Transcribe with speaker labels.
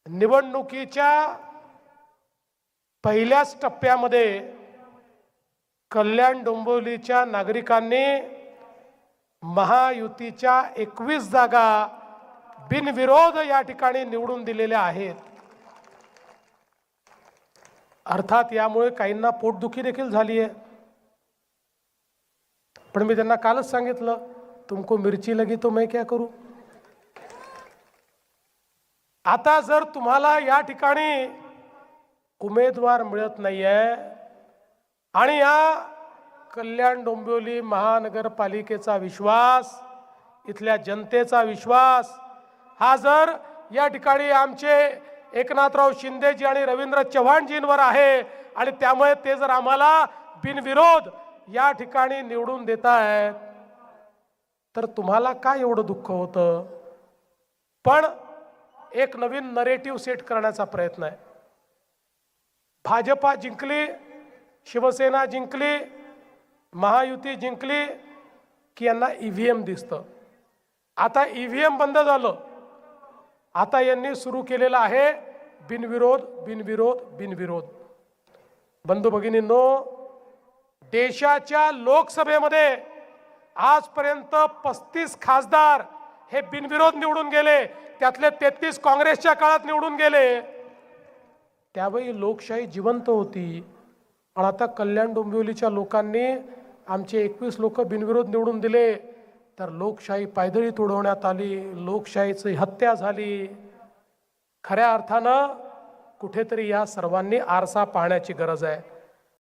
Speaker 1: निवडणुकीच्या पहिल्याच टप्प्यामध्ये कल्याण डोंबिवलीच्या नागरिकांनी महायुतीच्या 21 जागा बिनविरोध या ठिकाणी निवडून दिलेल्या आहेत। अर्थात यामुळे काहींना पोटदुखी देखील झाली आहे, पण मी त्यांना कालच सांगितलं, तुमको मिर्ची लगी तो मैं क्या करूं। आता जर तुम्हाला या ठिकाणी उमेदवार मिळत नाहीये आणि या कल्याण डोंबिवली महानगरपालिकेचा विश्वास, इथल्या जनतेचा विश्वास हा जर या ठिकाणी आमचे एकनाथराव शिंदेजी आणि रवींद्र चव्हाणजींवर आहे आणि त्यामुळे ते जर आम्हाला बिनविरोध या ठिकाणी निवडून देत आहेत, तर तुम्हाला काय एवढं दुःख होतं। पण एक नवीन नरेटिव्ह सेट करण्याचा प्रयत्न आहे। भाजपा जिंकली, शिवसेना जिंकली, महायुती जिंकली की यांना ईव्हीएम दिसतं। आता ईव्हीएम बंद झालं, आता यांनी सुरू केलेलं आहे बिनविरोध बिनविरोध बिनविरोध। बंधू भगिनींनो, देशाच्या लोकसभेमध्ये आजपर्यंत 35 खासदार हे बिनविरोध निवडून गेले, त्यातले 33 काँग्रेसच्या काळात निवडून गेले। त्यावेळी लोकशाही जिवंत होती आणि आता कल्याण डोंबिवलीच्या लोकांनी आमचे 21 लोक बिनविरोध निवडून दिले, तर लोकशाही पायदळी तुडवण्यात आली, लोकशाहीची हत्या झाली। खऱ्या अर्थानं कुठेतरी या सर्वांनी आरसा पाहण्याची गरज आहे।